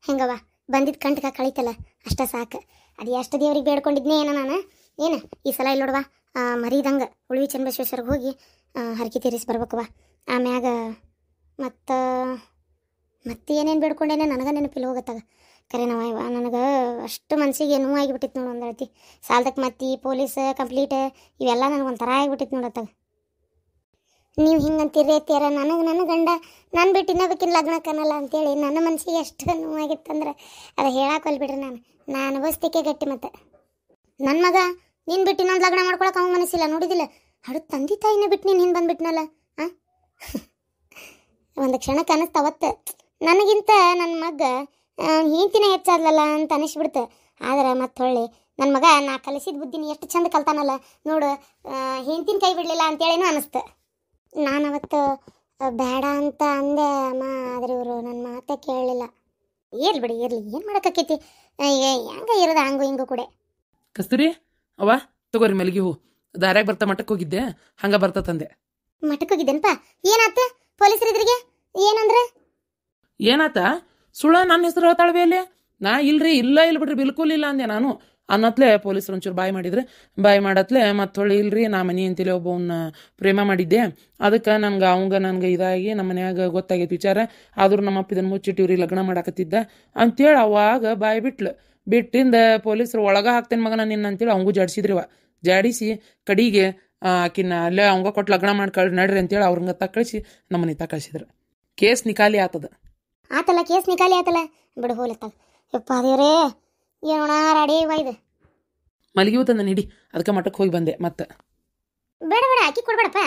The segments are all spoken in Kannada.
ಹೆಂಗವ ಬಂದಿದ್ದು ಕಂಟ್ಕ ಕಳಿತಲ್ಲ ಅಷ್ಟ ಸಾಕು. ಅದು ಎಷ್ಟು ದೇವ್ರಿಗೆ ಬೇಡ್ಕೊಂಡಿದ್ನೇ ಏನೋ ನಾನು ಏನು ಈ ಸಲ ಇಲ್ಲಿ ನೋಡುವ ಮರಿದಂಗೆ ಉಳ್ವಿ ಚನ್ನಬಸವೇಶ್ವರಿಗೆ ಹೋಗಿ ಹರಕೆ ತೀರಿಸಿ ಬರ್ಬೇಕವ. ಆಮ್ಯಾಗ ಮತ್ತೆ ಏನೇನು ಬೇಡ್ಕೊಂಡೇನೆ ನನಗೆ ನೆನಪಿಲ್ಲ ಹೋಗತ್ತಾಗ. ಕರೆ ನಾವು ನನಗೆ ಅಷ್ಟು ಮನಸ್ಸಿಗೆ ನೋವಾಗಿಬಿಟ್ಟಿತ್ತು ನೋಡು ಒಂದು ಹೇಳ್ತಿ. ಸಾಲದಕ್ಕೆ ಮತ್ತೆ ಪೊಲೀಸ್ ಕಂಪ್ಲೀಟ್ ಇವೆಲ್ಲ ನನಗೆ ಒಂಥರ ಆಗಿಬಿಟ್ಟಿತ್ತು ನೋಡತ್ತಾಗ. ನೀವು ಹಿಂಗಂತೀರಿ ತೀರ ನನ್ನ ಗಂಡ ನಾನು ಬಿಟ್ಟು ಇನ್ನೊಬ್ಬಕಿನ ಲಗ್ನ ಕಾಣಲ್ಲ ಅಂತೇಳಿ ನನ್ನ ಮನಸ್ಸಿಗೆ ಎಷ್ಟು ನೋವಾಗಿತ್ತಂದ್ರೆ ಅದು ಹೇಳಕ್ಕೆ ಬಿಡ್ರಿ. ನಾನು ಅನುಭವಿಸ್ತಿಕೆ ಗಟ್ಟಿ. ಮತ್ತು ನನ್ನ ಮಗ ನೀನು ಬಿಟ್ಟು ಇನ್ನೊಂದು ಲಗ್ನ ಮಾಡ್ಕೊಳಕ್ಕೆ ಅವ್ನು ಮನಸ್ಸಿಲ್ಲ ನೋಡಿದಿಲ್ಲ. ಹಡು ತಂದೆ ತಾಯಿನ ಬಿಟ್ಟು ನೀನು ಹಿಂದೆ ಬಂದುಬಿಟ್ನಲ್ಲ. ಒಂದು ಕ್ಷಣಕ್ಕೆ ಅನ್ನಿಸ್ತಾವತ್ತು ನನಗಿಂತ ನನ್ನ ಮಗ ಹೆಂಡ್ತಿನ ಹೆಚ್ಚಾದ್ಲಲ್ಲ ಅಂತ ಅನಿಸ್ಬಿಡ್ತು. ಆದ್ರೆ ಮತ್ತೆ ಹೊಳ್ಳಿ ನನ್ನ ಮಗ ನಾ ಕಲಿಸಿದ ಬುದ್ಧಿನ ಎಷ್ಟು ಚಂದ ಕಲ್ತಾನಲ್ಲ ನೋಡು, ಹೆಂಡ್ತಿನ ಕೈ ಬಿಡಲಿಲ್ಲ ಅಂತೇಳೇನೂ ಅನ್ನಿಸ್ತು. ನಾನು ಅವತ್ತು ಬೇಡ ಅಂತ ಅಂದೆ ಅಮ್ಮ, ಆದರೆ ಇವರು ನನ್ನ ಮಾತೇ ಕೇಳಲಿಲ್ಲ. ಇರ್ಲಿ ಬಿಡಿ ಇರಲಿ, ಏನು ಮಾಡೋಕ್ಕಾಕೈತಿ, ಹೆಂಗ ಇರೋದು ಹಂಗು ಹಿಂಗೂ ಕೂಡ. ಕಸ್ತೂರಿ ಅವ್ವ ತಗೋರಿ ಮಲ್ಲಿಗೆ ಹೂ. ದಾರ್ಯಾಗ ಬರ್ತಾ ಮಠಕ್ಕೆ ಹೋಗಿದ್ದೆ, ಹಂಗ ಬರ್ತಾ ತಂದೆ. ಮಠಕ್ಕೆ ಹೋಗಿದ್ದೇನಪ್ಪ? ಏನಾತ ಪೊಲೀಸರು ಇದ್ರಿಗೆ ಏನಂದ್ರೆ? ಏನಾತ ಸುಳ್ಳ ನನ್ನ ಹೆಸರು ಹೇಳ್ತಾಳವೆ ಅಲ್ಲಿ. ನಾ ಇಲ್ರಿ ಇಲ್ಲ ಬಿಡ್ರಿ ಬಿಲ್ಕುಲ್ ಇಲ್ಲ ಅಂದೆ ನಾನು. ಅನ್ನತ್ಲೆ ಪೊಲೀಸರು ಒಂಚೂರು ಬಾಯ್ ಮಾಡಿದ್ರೆ ಬಾಯ್ ಮಾಡತ್ಲೆ ಮತ್ತೆ ಹೊಳ್ಳಿ ಇಲ್ರಿ ನಾ ಮನೆ ಅಂತೇಳಿ ಒಬ್ಬವನ್ನ ಪ್ರೇಮ ಮಾಡಿದ್ದೆ, ಅದಕ್ಕೆ ನನಗೆ ಇದಾಗಿ ನಮ್ಮ ಮನ್ಯಾಗ ಗೊತ್ತಾಗೈತಿ ವಿಚಾರ. ಆದ್ರೂ ನಮ್ಮಪ್ಪ ಇದನ್ನು ಮುಚ್ಚಿಟ್ಟಿವ್ರಿ ಲಗ್ನ ಮಾಡಾಕತ್ತಿದ್ದ ಅಂತೇಳಿ ಅವಾಗ ಬಾಯ್ ಬಿಟ್ಟಿಂದ ಪೊಲೀಸರು ಒಳಗ ಹಾಕ್ತೇನೆ ಮಗನ ನಿನ್ನ ಅಂತೇಳಿ ಅವಂಗೂ ಜಾಡಿಸಿದ್ರಿವ. ಜಾಡಿಸಿ ಕಡಿಗೆ ಆಕಿನ ಅಲ್ಲೇ ಅವಂಗ ಕೊಟ್ಟು ಲಗ್ನ ಮಾಡ್ಕೊಳ್ಳಿ ನಡ್ರಿ ಅಂತೇಳಿ ಅವ್ರಂಗ ಕಳಿಸಿ ನಮ್ಮನೆ ಕಳಿಸಿದ್ರು. ಕೇಸ್ ನಿಕಾಲಿ ಆತದ. ಆತಲ್ಲ ಕೇಸ್ ನಿಕಾಲಿ ಆತಲ್ಲ ಬಿಡು ಹೋಲತ್ತಾಗ. ಯಪ್ಪ ದೇವ್ರೇ ಏನೋಣ ರಾಡಿ ಇದು ಮಲ್ಲಿಗೆ ಹೂ ತಂದ ನೀಡಿ, ಅದಕ್ಕೆ ಮಠಕ್ಕೆ ಹೋಗಿ ಬಂದೆ. ಮತ್ತೆ ಬೇಡ ಆಕಿ ಕೊಡ್ಬೇಡಪ್ಪ,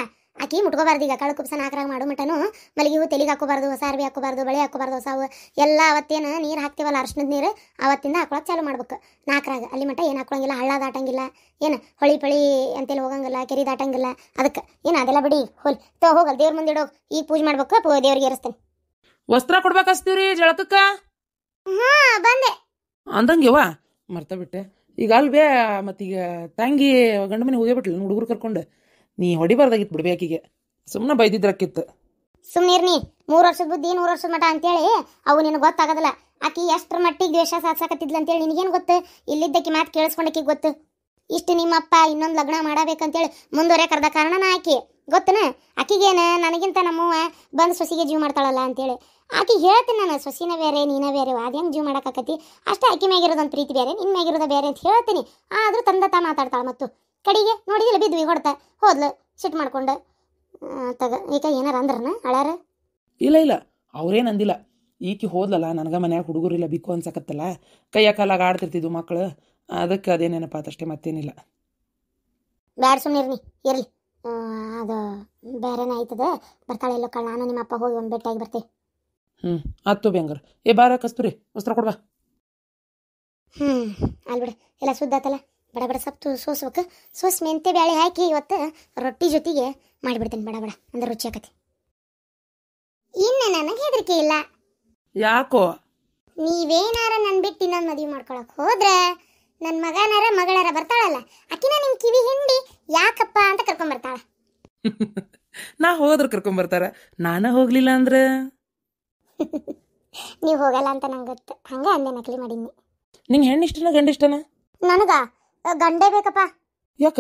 ಆಕಿ ಮುಟ್ಕೋಬಾರ್ದು. ಈಗ ಕಳು ಕುಪ್ಸ ನಾಲ್ಕರಾಗ ಮಾಡೋ ಮಟನು ಮಲ್ಲಿಗೆ ಹೂ ತೆಲಿಗೆ ಹಾಕೋಬಾರ್ದು, ಹೊಸ ಅರ್ಬಿ ಹಾಕೋಬಾರ್ದು, ಬಳೆ ಹಾಕೋಬಾರ್ದು, ಹೊಸಾವು ಎಲ್ಲ ಅವತ್ತೇನು ನೀರು ಹಾಕ್ತೀವಲ್ಲ ಅರ್ಶನದ ನೀರು ಅವತ್ತಿಂದ ಹಾಕೊಳಕ್ಕೆ ಚಾಲು ಮಾಡ್ಬೇಕು. ನಾಲ್ಕರಾಗ ಅಲ್ಲಿ ಮಟ್ಟ ಏನು ಹಾಕೊಳಂಗಿಲ್ಲ, ಹಳ್ಳ ದಾಟಂಗಿಲ್ಲ, ಏನು ಹೊಳಿ ಪಳಿ ಅಂತೇಳಿ ಹೋಗಂಗಿಲ್ಲ, ಕೆರೆ ದಾಟಂಗಿಲ್ಲ. ಅದಕ್ಕೆ ಏನು ಅದೆಲ್ಲ ಬಿಡಿ ಹೋಗಲ್ಲ ದೇವ್ರ ಮುಂದೆ ಇಡೋ. ಈಗ ಪೂಜೆ ಮಾಡ್ಬೇಕು, ದೇವ್ರಿಗೆ ಏರಿಸ್ತೇನೆ. ವಸ್ತ್ರ ಕೊಡ್ಬೇಕಸ್ತೀವ್ರಿ ಜಳಕಕ್ಕ? ಹಾ ಬಂದೆ ಅಂದಂಗೆವಾ ಮರ್ತ ಬಿಟ್ಟೆ. ಈಗ ಅಲ್ವೇ ಮತ್ತೀಗ ತಂಗಿ ಗಂಡ ಮನೆ ಹೋಗ್ಬಿಟ್ಲ ಹುಡುಗರು ಕರ್ಕೊಂಡು. ನೀ ಹೊಡಿಬಾರ್ದಾಗಿತ್ತು ಬಿಡ್ಬೇಕಿಗೆ, ಸುಮ್ಮನೆ ಬೈದಿದ್ರಕ್ಕಿತ್ತು. ಸುಮ್ಮನಿರ್ನಿ, 3 ವರ್ಷದ ಬುದ್ಧಿ 100 ವರ್ಷದ ಮಠ ಅಂತೇಳಿ ಅವು ನಿನಗೆ ಗೊತ್ತಾಗೋದಿಲ್ಲ. ಆಕಿ ಎಷ್ಟರ ಮಟ್ಟಿಗೆ ದ್ವೇಷ ಸಾಧಿಸಾಕತ್ತಿದ್ಲ ಅಂತೇಳಿ ನಿನಗೇನು ಗೊತ್ತು? ಇಲ್ಲಿದ್ದಕ್ಕೆ ಮಾತು ಕೇಳಿಸ್ಕೊಂಡಕ್ಕೆ ಗೊತ್ತು. ಇಷ್ಟು ನಿಮ್ಮಪ್ಪ ಇನ್ನೊಂದು ಲಗ್ನ ಮಾಡಬೇಕಂತೇಳಿ ಮುಂದುವರೆ ಕರೆದ ಕಾರಣನ ಆಕಿ ಗೊತ್ತನ. ಆಕಿಗೇನು ನನಗಿಂತ ನಮ್ಮವ್ವ ಬಂದು ಸೊಸಿಗೆ ಜೀವ ಮಾಡ್ತಾಳಲ್ಲ ಅಂತೇಳಿ ಆಕಿಗೆ ಹೇಳ್ತೀನಿ ನಾನು. ಸೊಸಿನ ಬೇರೆ ನೀನ ಬೇರೆ, ಅದು ಹೆಂಗೆ ಜೀವ ಮಾಡೋಕ್ಕಾಕತಿ? ಅಷ್ಟೇ ಆಕಿ ಮ್ಯಾಗಿರೋದೊಂದು ಪ್ರೀತಿ ಬೇರೆ, ನಿನ್ನ ಮ್ಯಾಗಿರೋದ ಬೇರೆ ಅಂತ ಹೇಳ್ತೀನಿ. ಆದರೂ ತಂದತ ಮಾತಾಡ್ತಾಳೆ. ಮತ್ತು ಕಡೆಗೆ ನೋಡಿದಿಲ್ಲ ಬಿದ್ವಿ ಹೊಡ್ತಾ ಹೋದ್ಲು ಸಿಟ್ಟು ಮಾಡ್ಕೊಂಡು. ಈಗ ಏನಾರ ಅಂದ್ರನ ಅಳ್ಯಾರ? ಇಲ್ಲ ಅವ್ರೇನು ಅಂದಿಲ್ಲ. ಈಕಿ ಹೋದ್ಲಲ್ಲ ನನಗೆ ಮನ್ಯಾಗ ಹುಡುಗರಿಲ್ಲ ಬಿಕ್ಕು ಅನ್ಸಕತ್ತಲ್ಲ, ಕೈಯ ಕಾಲಾಗ ಆಡ್ತಿರ್ತಿದ್ವು ಮಕ್ಕಳು, ಅದಕ್ಕೆ ಅದೇ ನೆನಪಾತಷ್ಟೇ, ಮತ್ತೇನಿಲ್ಲ. ಬ್ಯಾಡ ಸುಮ್ಮನಿರ್ನಿ ಇರಲಿ, ಅದು ಬೇರೆನೇ ಆಯ್ತದ. ಬರ್ತಾಳೆ ಎಲ್ಲೋ ಕಳ್ಳ. ನಾನು ನಿಮ್ಮ ಅಪ್ಪ ಹೋಗಿ ಒಂದು ಭೇಟಿಯಾಗಿ ಬರ್ತೀವಿ. ಆತು ಬ್ಯಾಂಗರ್. ಏ ಬಾರ ಕಸ್ತೂರಿ ವಸ್ತ್ರ ಕೊಡ್ಬಾ. ಅಲ್ಬಿಡ ಎಲ್ಲ ಸುದ್ದಾತಲ್ಲ, ಬಡ ಸೊಪ್ಪು ಸೋಸ್ಬೇಕು. ಸೋಸ್ ಮೆಂತೆ ಬ್ಯಾಳೆ ಹಾಕಿ ಇವತ್ತು ರೊಟ್ಟಿ ಜೊತೆಗೆ ಮಾಡಿಬಿಡ್ತೀನಿ. ಬಡ ಅಂದ್ರೆ ರುಚಿ ಆಕತಿ. ಇನ್ನು ನನಗೆ ಹೆದರಿಕೆ ಇಲ್ಲ. ಯಾಕೋ? ನೀವೇನಾರ ನನ್ನ ಬಿಟ್ಟು ಇನ್ನೊಂದು ಮದುವೆ ಮಾಡ್ಕೊಳಕ್ ಹೋದ್ರೆ ನನ್ನ ಮಗನಾರ ಮಗಳಾರ ಬರ್ತಾಳಲ್ಲ, ಆಕಿನ ನಿಮ್ಮ ಕಿವಿ ಹಿಂಡಿ ಯಾಕಪ್ಪ ಅಂತ ಕರ್ಕೊಂಬರ್ತಾಳ. ನಾ ಹೋದ್ರ ಕರ್ಕೊಂಬರ್ತಾರ, ನಾನ ಹೋಗ್ಲಿಲ್ಲ ಅಂದ್ರೆ ನೀವು ಹೋಗಲ್ಲ ಅಂತ ನಂಗೆ ಗೊತ್ತು, ಹಂಗ ಅಂದೆ ನಕಲಿ ಮಾಡೀನಿ. ನಿಂಗೆ ಹೆಣ್ಣು ಇಷ್ಟನ ಗಂಡ ಇಷ್ಟನ? ನನಗ ಗಂಡೇ ಬೇಕಪ್ಪ. ಯಾಕ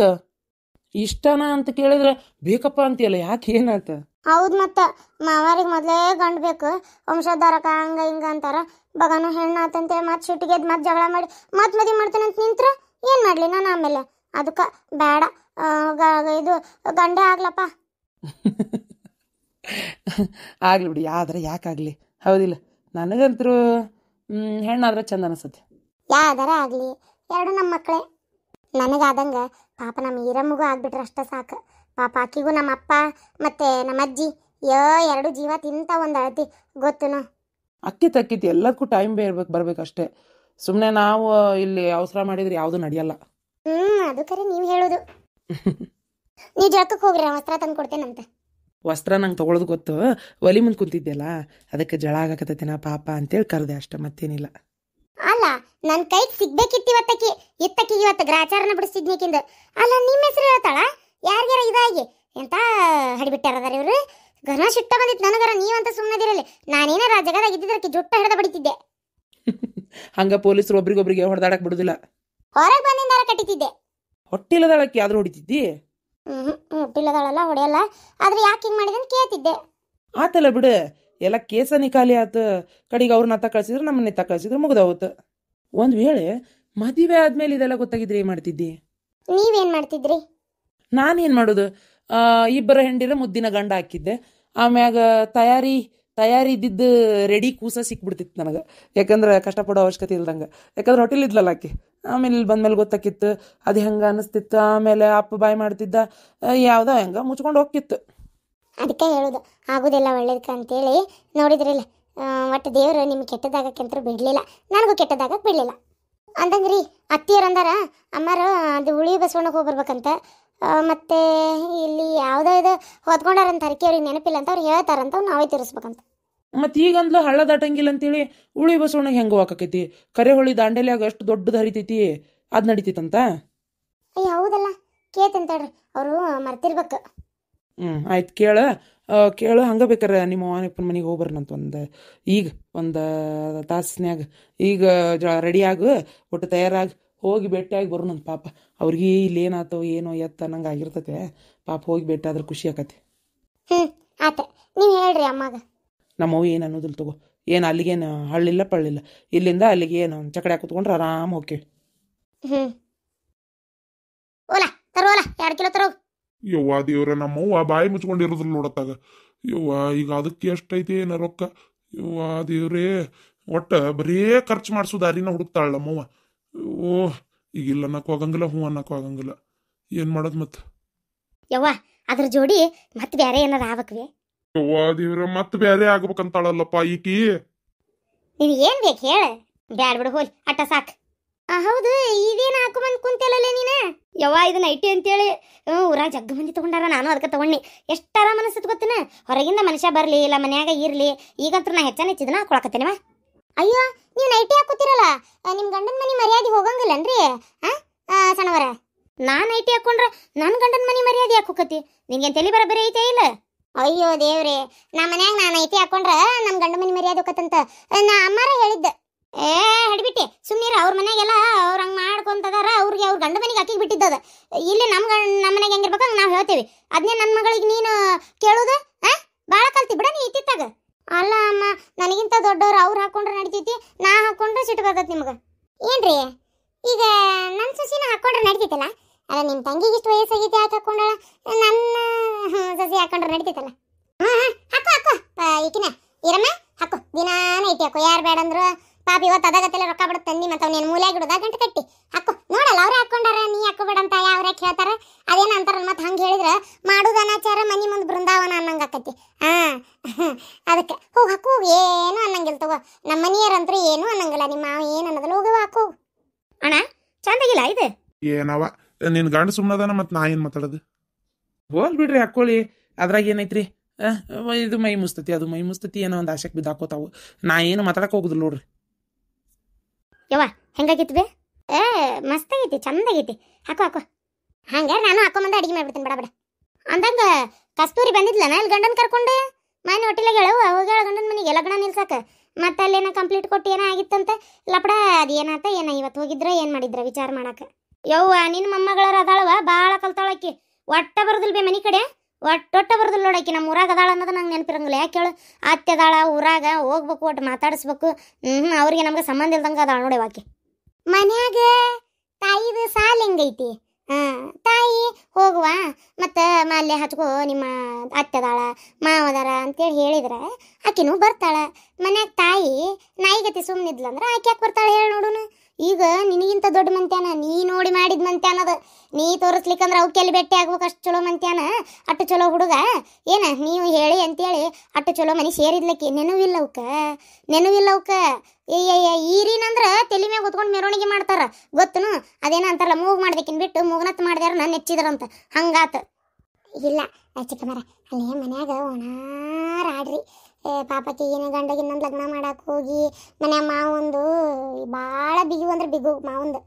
ಇಷ್ಟನ ಅಂತ ಕೇಳಿದ್ರೆ ಬೇಕಪ್ಪ ಅಂತೀಯಲ್ಲ, ಯಾಕೆ ಏನಾತ? ಹೌದು, ಮತ್ತೆ ಮಾವಾರಿಗೆ ಮೊದಲೇ ಗಂಡು ಬೇಕು, ವಂಶೋದ್ಧಾರಕ ಹಂಗ ಹಿಂಗ ಅಂತಾರ. ಬಗನು ಹೆಣ್ಣು ಆತಂತೇಳಿ ಮತ್ತೆ ಸಿಟ್ಟಿಗೆ ಮತ್ತೆ ಜಗಳ ಮಾಡಿ ಮತ್ತೆ ಮದುವೆ ಮಾಡ್ತೇನೆ ಅಂತ ನಿಂತ್ರ ಏನು ಮಾಡಲಿ ನಾನು? ಆಮೇಲೆ ಅದಕ್ಕೆ ಬೇಡ, ಇದು ಗಂಡೇ ಆಗ್ಲಪ್ಪ. ಆಗ್ಲಿ ಬಿಡಿ, ಆದ್ರೆ ಯಾಕಾಗ್ಲಿ, ಹೌದಿಲ್ಲ? ನನಗಂತರೂ ಹೆಣ್ಣಾದ್ರೆ ಚಂದ ಅನಿಸುತ್ತೆ. ಯಾವ್ದಾರ ಆಗಲಿ, ಎರಡು ನಮ್ಮ ಮಕ್ಕಳೇ. ನನಗಾದಂಗೆ ಪಾಪ ನಮ್ಮ ಈರಮ್ಮಗೂ ಆಗ್ಬಿಟ್ರೆ ಅಷ್ಟೇ ಸಾಕು. ಪಾಪ ಆಕಿಗೂ ನಮ್ಮ ಅಪ್ಪ ಮತ್ತು ನಮ್ಮ ಅಜ್ಜಿ ಎರಡು ಜೀವ ತಿಂತ ಒಂದು ಅಳತಿ ಗೊತ್ತುನು. ಅಕ್ಕಿತಿ ಎಲ್ಲದಕ್ಕೂ ಟೈಮ್ ಬರ್ಬೇಕಷ್ಟೇ. ಸುಮ್ಮನೆ ನಾವು ಇಲ್ಲಿ ಅವಸರ ಮಾಡಿದ್ರೆ ಯಾವುದು ನಡೆಯಲ್ಲ. ಅದು ಕರೆ ನೀವು ಹೇಳೋದು. ನೀವು ಜಳಕಕ್ಕೆ ಹೋಗ್ರಿ, ವಸ್ತ್ರ ತಂದು ಕೊಡ್ತೇನಂತೆ. ವಸ್ತ್ರ ನಂಗೆ ತೊಗೊಳೋದು ಗೊತ್ತು, ಒಲಿ ಮುಂದೆ ಕುಂತಿದ್ದೆಲ್ಲ ಅದಕ್ಕೆ ಜಳ ಆಗಕತ್ತೈತಿನ ಪಾಪ ಅಂತೇಳಿ ಕರೆದೆ ಅಷ್ಟೆ, ಮತ್ತೇನಿಲ್ಲ. ಅಲ್ಲ, ನನ್ನ ಕೈಗೆ ಸಿಗ್ಬೇಕಿತ್ತು ಇತ್ತಕ್ಕಿಗೆ ಇವತ್ತು ಗ್ರಾಚಾರನ ಬಿಡಿಸಿದ್ನಿಕಿಂದ. ಅಲ್ಲ, ನಿಮ್ಮ ಹೆಸರು ಹೇಳ್ತಾಳ ಯಾರಿಗಾರ ಇದಾಗಿ ಎಂತ ಹಡಿಬಿಟ್ಟಾರದಾರ ಇವರು. ಘನ ಸಿಟ್ಟ ಬಂದಿತ್ತು ನನಗರ. ನೀವಂತ ಸುಮ್ಮನದಿರಲಿ, ನಾನೇನಾರ ಜಗದಾಗ ಇದ್ದಿದ್ರಕ್ಕೆ ಜುಟ್ಟ ಹಿಡ್ದ ಬಡಿತಿದ್ದೆ. ಹಂಗ ಪೊಲೀಸರು ಒಬ್ರಿಗೊಬ್ರಿಗೆ ಹೊಡೆದಾಡಕ್ ಬಿಡುದಿಲ್ಲ. ಹೊರಗೆ ಬಂದಿಂದಾರ ಕಟ್ಟಿತಿದ್ದೆ. ಹೊಟ್ಟಿಲ್ಲದಾಳಕ್ಕೆ ಆದ್ರೂ ಹೊಡಿತಿದ್ದಿ? ಹುಟ್ಟಿಲ್ಲದಾಳಲ್ಲ ಹೊಡೆಯಲ್ಲ, ಆದ್ರೆ ಯಾಕೆ ಹಿಂಗೆ ಮಾಡಿದೆ ಅಂತ ಕೇಳ್ತಿದ್ದೆ. ಆತಲ್ಲ ಬಿಡು, ಎಲ್ಲ ಕೇಸ ನಿಖಾಲಿ ಆತ. ಕಡೆಗೆ ಅವ್ರನ್ನ ಅತ್ತ ಕಳ್ಸಿದ್ರು, ನಮ್ಮನ್ನ ಎತ್ತ ಕಳ್ಸಿದ್ರು, ಮುಗ್ದವತ್ತು. ಒಂದ್ ವೇಳೆ ಮದುವೆ ಆದ್ಮೇಲೆ ಇದೆಲ್ಲ ಗೊತ್ತಾಗಿದ್ರೆ ಏನ್ ಮಾಡ್ತಿದ್ದಿ? ನೀವೇನ್ ಮಾಡ್ತಿದ್ರಿ? ನಾನೇನ್ ಮಾಡೋದು, ಇಬ್ಬರ ಹೆಂಡಿರ ಮುದ್ದಿನ ಗಂಡ ಹಾಕಿದ್ದೆ. ಆಮ್ಯಾಗ ತಯಾರಿ ಇದ್ದಿದ್ದು ರೆಡಿ ಕೂಸ ಸಿಕ್ಬಿಡ್ತಿತ್ತು ನನಗೆ, ಯಾಕಂದ್ರೆ ಕಷ್ಟಪಡೋ ಅವಶ್ಯಕತೆ ಇಲ್ದಂಗೆ. ಯಾಕಂದ್ರೆ ಹೋಟೆಲ್ ಇದ್ಲಲ್ಲ ಆಕೆ. ಆಮೇಲೆ ಇಲ್ಲಿ ಬಂದ್ಮೇಲೆ ಗೊತ್ತಾಕಿತ್ತು ಅದು ಹೆಂಗೆ ಅನಿಸ್ತಿತ್ತು. ಆಮೇಲೆ ಅಪ್ಪ ಬಾಯ್ ಮಾಡ್ತಿದ್ದ, ಯಾವ್ದೋ ಹೆಂಗೆ ಮುಚ್ಕೊಂಡು ಹೋಗ್ತಿತ್ತು. ಅದಕ್ಕೆ ಹೇಳೋದು ಆಗೋದೆಲ್ಲ ಒಳ್ಳೇದಕ್ಕೆ ಅಂತೇಳಿ. ನೋಡಿದ್ರಿಲ್ಲ, ಒಟ್ಟು ದೇವರು ನಿಮ್ಗೆ ಕೆಟ್ಟದಾಗಕ್ಕಂತೂ ಬಿಡಲಿಲ್ಲ, ನನಗೂ ಕೆಟ್ಟದಾಗಕ್ಕೆ ಬಿಡಲಿಲ್ಲ. ಅಂದಂಗ್ರಿ ಅತ್ತಿಯರು ಅಂದಾರ ಅಮ್ಮಾರು ಅದು ಉಳಿ ಬಸವಣ್ಣಗೆ ಹೋಗಿ ಬರ್ಬೇಕಂತ. ಮತ್ತು ಇಲ್ಲಿ ಯಾವುದೋ ಇದು ಹೊತ್ಕೊಂಡಾರಂತ ಹರಕೆ ಅವ್ರಿಗೆ ನೆನಪಿಲ್ಲ ಅಂತ ಅವ್ರು ಹೇಳ್ತಾರಂತ ನಾವೇ ತೀರಿಸ್ಬೇಕಂತ. ಮತ್ತು ಈಗಂದ್ಲು ಹಳ್ಳ ದಾಟಂಗಿಲ್ಲ ಅಂತೇಳಿ ಉಳಿ ಬಸವಣ್ಣಗೆ ಹೆಂಗೆ ಹೋಗಾಕೈತಿ? ಕರೆಹೊಳಿ ದಾಂಡೇಲಿಯಾಗ ಅಷ್ಟು ದೊಡ್ಡದು ಹರಿತೈತಿ, ಅದು ನಡಿತೈತಂತ. ಅಯ್ಯ ಹೌದಲ್ಲ, ಕೇಳ್ತಂತೇಳ್ರಿ, ಅವರು ಮರ್ತಿರ್ಬೇಕು. ಆಯ್ತು, ಕೇಳು ಹಂಗೆ ಬೇಕಾರೆ ನಿಮ್ಮ ಅವನಪ್ಪನ ಮನೆಗೆ ಹೋಗ್ಬರ್ನಂತ ಈಗ ಒಂದು ತಾಸ್ನ್ಯಾಗ. ಈಗ ರೆಡಿ ಆಗು, ಒಟ್ಟು ತಯಾರಾಗಿ ಹೋಗಿ ಭೇಟಿಯಾಗಿ ಬರೋಣಂತ. ಪಾಪ ಅವ್ರಿಗೆ ಇಲ್ಲಿ ಏನಾತೋ ಏನೋ ಎತ್ತ ಅನ್ನಂಗೆ ಆಗಿರ್ತೈತೆ. ಪಾಪ ಹೋಗಿ ಭೇಟಿ ಆದ್ರೆ ಖುಷಿ ಆಕತಿ. ಆತ, ನೀವು ಹೇಳ್ರಿ ಅಮ್ಮಾಗ. ನಮ್ಮವು ಏನು ಅನ್ನೋದಿಲ್ಲ ತಗೋ, ಏನು ಅಲ್ಲಿಗೇನು ಹಳ್ಳಿಲ್ಲ ಪಳ್ಳಿಲ್ಲ, ಇಲ್ಲಿಂದ ಅಲ್ಲಿಗೆ ಏನು ಚಕಡೆ ಹಾಕಿತ್ಕೊಂಡ್ರೆ ಆರಾಮ್ ಹೋಗ್ತೀವಿ. ಓಲಾ ತರೋಲ್ಲ, 2 ಕಿಲೋ ತರೋ. ಯವ್ವ ದೇವ್ರ, ನಮ್ಮವ್ವ ಬಾಯಿ ಮುಚ್ಕೊಂಡಿರೋದ್ರಲ್ಲಿ ನೋಡತ್ತಾಗ. ಯವ್ವ ಈಗ ಅದಕ್ಕೆ ಎಷ್ಟೈತಿ ಏನ ರೊಕ್ಕ? ಯವ್ವ ದೇವ್ರೇ, ಒಟ್ಟ ಬರೇ ಖರ್ಚು ಮಾಡಿಸೋ ದಾರಿನ ಹುಡುಕ್ತಾಳ ನಮ್ಮವ್ವ. ಓಹ್, ಈಗ ಇಲ್ಲ ಅನ್ನಕ್ಕೂ ಆಗಂಗಿಲ್ಲ, ಹ್ಞೂ ಅನ್ನಕ್ಕೂ ಆಗಂಗಿಲ್ಲ. ಏನು ಮಾಡೋದು ಮತ್ತೆ? ಯವ್ವ ಅದ್ರ ಜೋಡಿ ಮತ್ತೆ ಬೇರೆ ಏನಾರ ಆಗ್ಬೇಕ್ರಿ? ಯವ್ವ ದೇವ್ರ, ಮತ್ತೆ ಬೇರೆ ಆಗ್ಬೇಕಂತಾಳಲ್ಲಪ್ಪ ಈಕಿ. ನೀನು ಏನು ಬೇಕು ಹೇಳ? ಬ್ಯಾಡ ಬಿಡು, ಹೋಲ್ ಅಟ್ಟ ಸಾಕು. ಹೌದು, ಇದೇನು ಹಾಕೊಂಬಂದು ಕುಂತಲ್ಲ ನೀನು? ಯವ್ವ ಇದು ನೈಟಿ ಅಂತೇಳಿ ಊರಾಗ ಜಗ್ಗ ಮಂದಿ ತಗೊಂಡಾರ, ನಾನು ಅದಕ್ಕೆ ತಗೊಂಡು. ಎಷ್ಟು ಆರಾಮ ಅನಿಸ್ತದೆ ಗೊತ್ತೇನ? ಹೊರಗಿಂದ ಮನುಷ್ಯ ಬರಲಿ ಇಲ್ಲ ಮನ್ಯಾಗ ಇರಲಿ, ಈಗಂತೂ ನಾ ಹೆಚ್ಚಿದನ ಹಾಕೊಳಕತ್ತೇನವ. ಅಯ್ಯೋ, ನೀವು ನೈಟಿ ಹಾಕೋತಿರಲ್ಲ, ನಿಮ್ಮ ಗಂಡನ ಮನೆ ಮರ್ಯಾದೆ ಹೋಗಂಗಿಲ್ಲನ್ರಿ? ಸಣ್ಣವರ, ನಾನು ನೈಟಿ ಹಾಕೊಂಡ್ರೆ ನನ್ನ ಗಂಡನ ಮನೆ ಮರ್ಯಾದೆ ಹಾಕೋಕತಿ? ನಿಂಗೇನು ತಲೆ ಬರಬರಿ ಐತೆ ಇಲ್ಲ? ಅಯ್ಯೋ ದೇವ್ರೆ, ನಮ್ಮ ಮನ್ಯಾಗ ನಾನು ನೈಟಿ ಹಾಕೊಂಡ್ರೆ ನಮ್ಮ ಗಂಡ ಮನೆ ಮರ್ಯಾದೆ ಹೋಗತ್ತಂತ ನಾ ಅಮ್ಮಾರ ಹೇಳಿದ್ದೆ. ಹಿಡ್ಬಿಟ್ಟೆ ಸುಮ್ಮನೆ. ಅವ್ರ ಮನೆಗೆಲ್ಲ ಅವ್ರು ಹಂಗೆ ಮಾಡ್ಕೊಂತದಾರ, ಅವ್ರಿಗೆ ಅವ್ರ ಗಂಡ ಮನೆಗೆ ಹಾಕಿ ಬಿಟ್ಟಿದ್ದದ. ಇಲ್ಲಿ ನಮ್ಮ ಮನೆಗೆ ಹೆಂಗಿರ್ಬೇಕು ಹಂಗೆ ನಾವು ಹೇಳ್ತೇವೆ. ಅದನ್ನೇ ನನ್ನ ಮಗಳಿಗೆ ನೀನು ಕೇಳೋದು? ಭಾಳ ಕಲ್ತಿ ಬಿಡ ನೀ ಇತ್ತಿತ್ತಾಗ. ಅಲ್ಲ ಅಮ್ಮ, ನನಗಿಂತ ದೊಡ್ಡವ್ರು ಅವ್ರು ಹಾಕೊಂಡ್ರೆ ನಡಿತೈತಿ, ನಾ ಹಾಕೊಂಡ್ರೆ ಸಿಟ್ಟು ಬರ್ತೈತಿ ನಿಮ್ಗೆ. ಏನ್ರಿ ಈಗ ನನ್ನ ಸೊಸಿನ ಹಾಕೊಂಡ್ರೆ ನಡಿತೈತಲ್ಲ? ಅಲ್ಲ ನಿಮ್ಮ ತಂಗಿಗೆ ಇಷ್ಟು ವಯಸ್ಸಾಗೈತಿ, ಯಾಕೆ ಹಾಕೊಂಡಳ? ನನ್ನ ಸೊಸಿ ಹಾಕೊಂಡ್ರೆ ನಡಿತೈತಲ್ಲ? ಹಾಕೋ ಹಾಕೋ, ಈಕಿನ ಇರಮ್ಮ ಹಾಕೋ, ದಿನಾ ನೈಟಿ ಹಾಕೋ. ಯಾರು ಬೇಡ ಅಂದ್ರು ಪಾಪ ಇವತ್ತು ಅದಾಗತ್ತೆಲ್ಲ ರೊಕ್ಕ ಬಿಡುತ್ತೆ ತಂದಿ, ಮತ್ತು ಅವ್ನೇನು ಮೂಲೆಯಾಗಿಡೋದ ಗಂಟು ಕಟ್ಟಿ ಹಾಕೋ. ನೋಡಲ್ಲ ಅವ್ರೇ ಹಾಕೊಂಡಾರ, ನೀ ಹಾಕೋಬೇಡ ಅಂತ ಯಾವ್ರೆ ಹೇಳ್ತಾರ? ಅದೇನು ಅಂತಾರಲ್ಲ, ಮತ್ತು ಹಂಗೆ ಹೇಳಿದ್ರೆ ಮಾಡೋದು ಅನಾಚಾರ, ಮನೆ ಮುಂದೆ ಬೃಂದಾವನ ಅನ್ನಂಗೆ ಆಕತಿ. ಅದಕ್ಕೆ ಹೋಗಿ ಹಾಕು, ಏನು ಅನ್ನಂಗಿಲ್ಲ ತಗೋ. ನಮ್ಮ ಮನೆಯರಂತೂ ಏನು ಅನ್ನಂಗಿಲ್ಲ, ನಿಮ್ಮ ಮಾವ ಏನು ಅನ್ನೋದಲ್ಲ, ಹೋಗುವ ಹಾಕು. ಅಣ್ಣ ಚಂದಾಗಿಲ್ಲ ಇದು? ಏನವ ನಿನ್ನ ಗಂಡ ಸುಮ್ಮನದಾನ, ಮತ್ತು ನಾ ಏನು ಮಾತಾಡೋದು? ಹೋಲ್ ಬಿಡ್ರಿ, ಹಾಕ್ಕೊಳ್ಳಿ. ಅದ್ರಾಗ ಏನೈತ್ರಿ? ಇದು ಮೈ ಮುಸ್ತತಿ, ಅದು ಮೈ ಮುಸ್ತತಿ, ಏನೋ ಒಂದು ಆಶಕ್ಕೆ ಬಿದ್ದು ಹಾಕೋತಾವು. ನಾ ಏನು ಮಾತಾಡಕ್ಕೆ ಹೋಗುದಿಲ್ಲ ನೋಡ್ರಿ. ಯವ್ವ ಹೆಂಗಾಗೈತಿ ಬೇ? ಮಸ್ತಾಗೈತಿ, ಚಂದಾಗೈತಿ. ಹಾಕೋ ಹಾಕೋ. ಹಂಗೆ ನಾನು ಹಾಕೊಂಬಂದು ಅಡಿಗೆ ಮಾಡ್ಬಿಡ್ತೀನಿ ಬಡ ಬಡ. ಅಂದಂಗ ಕಸ್ತೂರಿ ಬಂದಿದ್ಲನ ಇಲ್ಲಿ ಗಂಡನ ಕರ್ಕೊಂಡು? ಮನೆ ಹೋಟೆಲಾಗ ಹೇಳವು ಹೋಗ್ಯಾಳ ಗಂಡನ ಮನೆಗೆ ಲಗ್ನ ನಿಲ್ಸಾಕ. ಮತ್ತೆ ಅಲ್ಲೇನೋ ಕಂಪ್ಲೀಟ್ ಕೊಟ್ಟು ಏನೋ ಆಗಿತ್ತಂತೆ ಲಪಡ. ಅದು ಏನಾತ ಏನೋ ಇವತ್ತು ಹೋಗಿದ್ರ ಏನು ಮಾಡಿದ್ರ ವಿಚಾರ ಮಾಡಕ್ಕೆ. ಯವ್ವ ನಿನ್ನ ಮೊಮ್ಮಗಳರ ಅದಾಳವ, ಭಾಳ ಕಲ್ತಾಳಕ್ಕಿ. ಒಟ್ಟ ಬರೋದಿಲ್ಲ ಬೇ ಮನೆ ಕಡೆ, ಒಟ್ಟೊಟ್ಟ ಬರೋದಿಲ್ಲ ನೋಡಾಕಿ. ನಮ್ಮ ಊರಾಗ ಅದಾಳ ಅನ್ನೋದು ನಂಗೆ ನೆನಪಿರಂಗಿಲ್ಲ. ಯಾಕೆ ಹೇಳು? ಅತ್ತೆ ಅದಾಳ ಊರಾಗ, ಹೋಗ್ಬೇಕು, ಒಟ್ಟು ಮಾತಾಡಿಸ್ಬೇಕು. ಅವ್ರಿಗೆ ನಮ್ಗೆ ಸಂಬಂಧ ಇಲ್ದಂಗೆ ಅದಾಳ ನೋಡಿ ಆಕಿ. ಮನ್ಯಾಗ ತಾಯಿದು ಸಾಲ ಹೆಂಗೈತಿ? ತಾಯಿ ಹೋಗುವ ಮತ್ತು ಮಾಲ್ಯ ಹಚ್ಕೋ, ನಿಮ್ಮ ಅತ್ತೆದಾಳ ಮಾವದಾರ ಅಂತೇಳಿ ಹೇಳಿದ್ರೆ ಆಕಿನೂ ಬರ್ತಾಳೆ. ಮನ್ಯಾಗ ತಾಯಿ ನಾಯಿಗತಿ ಸುಮ್ಮನಿದ್ಲಂದ್ರೆ ಆಕೆ ಯಾಕೆ ಬರ್ತಾಳೆ ಹೇಳಿ ನೋಡುನು? ಈಗ ನಿನಗಿಂತ ದೊಡ್ಡ ಮಂತ್ಯಾನ, ನೀ ನೋಡಿ ಮಾಡಿದ ಮಂತ್ಯಾನದ. ನೀ ತೋರಿಸ್ಲಿಕ್ಕಂದ್ರೆ ಅವಕ್ಕೆಲ್ಲಿ ಭೇಟಿ ಆಗ್ಬೇಕು, ಅಷ್ಟು ಚಲೋ ಮಂತ್ಯಾನ, ಅಷ್ಟು ಚಲೋ ಹುಡುಗ. ಏನ ನೀವು ಹೇಳಿ ಅಂತೇಳಿ ಅಷ್ಟು ಚಲೋ ಮನೆ ಸೇರಿದ್ಲಕ್ಕಿ. ನೆನವಿಲ್ಲ ಅವಕ್ಕ. ಈರಿನಂದ್ರೆ ತಲೆ ಮ್ಯಾಗ ಹೊತ್ಕೊಂಡು ಮೆರವಣಿಗೆ ಮಾಡ್ತಾರ ಗೊತ್ತನು? ಅದೇನ ಅಂತಾರಲ್ಲ, ಮೂಗ್ ಮಾಡ್ಬೇಕಿನ್ ಬಿಟ್ಟು ಮೂಗ್ನತ್ ಮಾಡಿದಾರ ನಾನು ನೆಚ್ಚಿದ್ರಂತ, ಹಂಗಾತ. ಇಲ್ಲ ಚಿಕ್ಕಮ್ಮರ, ಅಲ್ಲೇ ಮನ್ಯಾಗ ಒಣಾರ ಆಡ್ರಿ. ಪಾಪಕ್ಕೆ ಏನು ಗಂಡಗೆ ಇನ್ನೊಂದು ಲಗ್ನ ಮಾಡಕ್ಕೆ ಹೋಗಿ ಮನೆ ಮಾವೊಂದು ಭಾಳ ಬಿಗು ಅಂದ್ರೆ ಬಿಗು ಮಾವೊಂದು.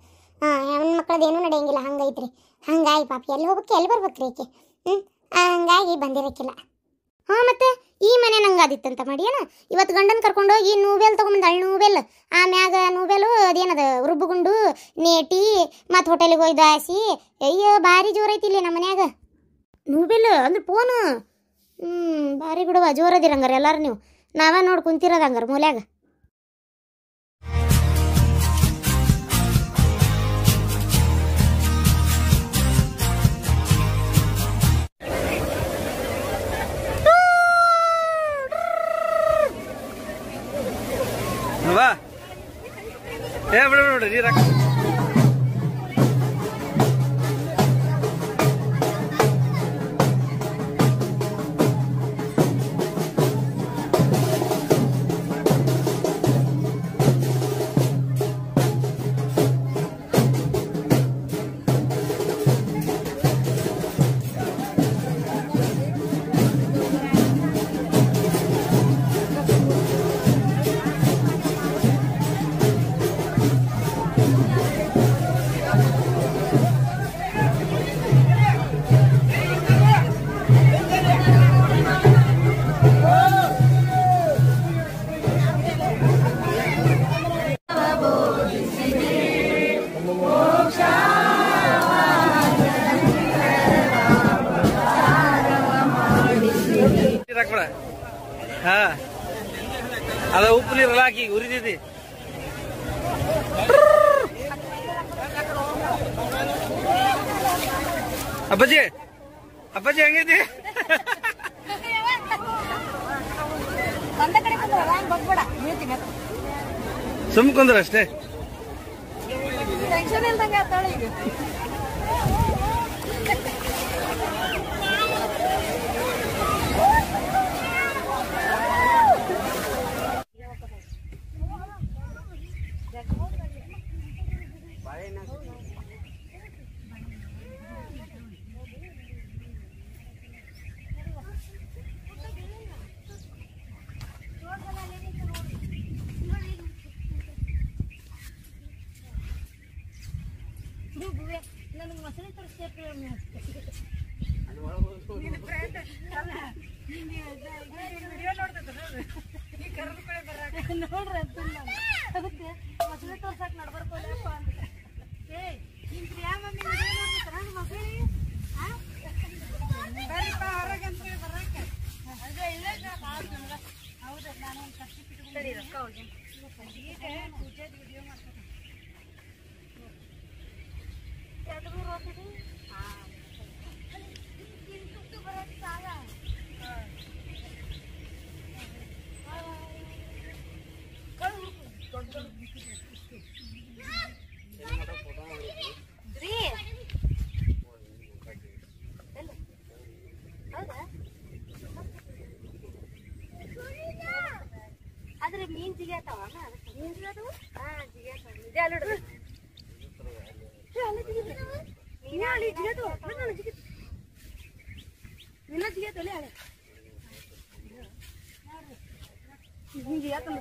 ಹೆಣ್ಣು ಮಕ್ಕಳದ್ದು ಏನೂ ನಡೆಯಂಗಿಲ್ಲ, ಹಂಗೈತ್ರಿ. ಹಂಗಾಗಿ ಪಾಪ ಎಲ್ಲಿ ಹೋಗ್ಬೇಕು ಎಲ್ಲಿ ಬರ್ಬೇಕ್ರಿ ಈಕೆ. ಹಂಗಾಗಿ ಬಂದಿರಕ್ಕಿಲ್ಲ. ಹಾ ಮತ್ತೆ ಈ ಮನೆ ನಂಗಾದಿತ್ತಂತ ಮಾಡಿ ಏನ ಇವತ್ತು ಗಂಡನ್ ಕರ್ಕೊಂಡೋಗಿ ನೂವೆಲ್ ತಗೊಂಬಂದ ಅಳ್ ನೂವೆಲ್ ಆಮ್ಯಾಗ ನೂವೆಲು ಅದೇನದ ರುಬ್ಬುಗುಂಡು ನೇಟಿ ಮತ್ತು ಹೋಟೆಲಿಗೆ ಹೋಯ್ದು ಹಾಸಿ ಅಯ್ಯೋ ಭಾರಿ ಜೋರೈತಿ ಇಲ್ಲಿ ನಮ್ಮ ಮನ್ಯಾಗ ನೂವೆಲ್ ಅಂದ್ರೆ ಫೋನು ಭಾರಿ ಬಿಡುವ ಜೋರದಿರಂಗಾರ ಎಲ್ಲಾರು ನೀವು ನಾವ ನೋಡಿ ಕುಂತಿರೋದು ಹಂಗಾರ ಮೂಲ್ಯಾಗ ಬಾ ಏ ಬಿಡ ಬಿಡ ನೀರು ಹಾಕ ಹಾ ಅದ ಉಪ್ಪು ನೀರಲ್ಲ ಹಾಕಿ ಉರಿದೈತಿ ಅಪ್ಪಾಜಿ ಅಪ್ಪಾಜಿ ಹೆಂಗೈತಿ ಸುಮ್ ಕುಂದ್ರ ಅಷ್ಟೇ ಆದ್ರೆ ಮೀನ್ ಜಿಗಿಯತಾವ ಮೀನ್ ಜಿಗಿಯತಾವ ಹಾ ಜಿಗಿಯತಾವ ಇದೆ ಅಲ್ಲಿ ನೋಡ್ರಿ ಮೀನ ಅಲ್ಲಿ ಜಿಗಿಯತಾವ ನಿನ್ನ ಜಿಗಿಯತಲೆ ಅಲೆ ಜಿಗಿಯತಾವ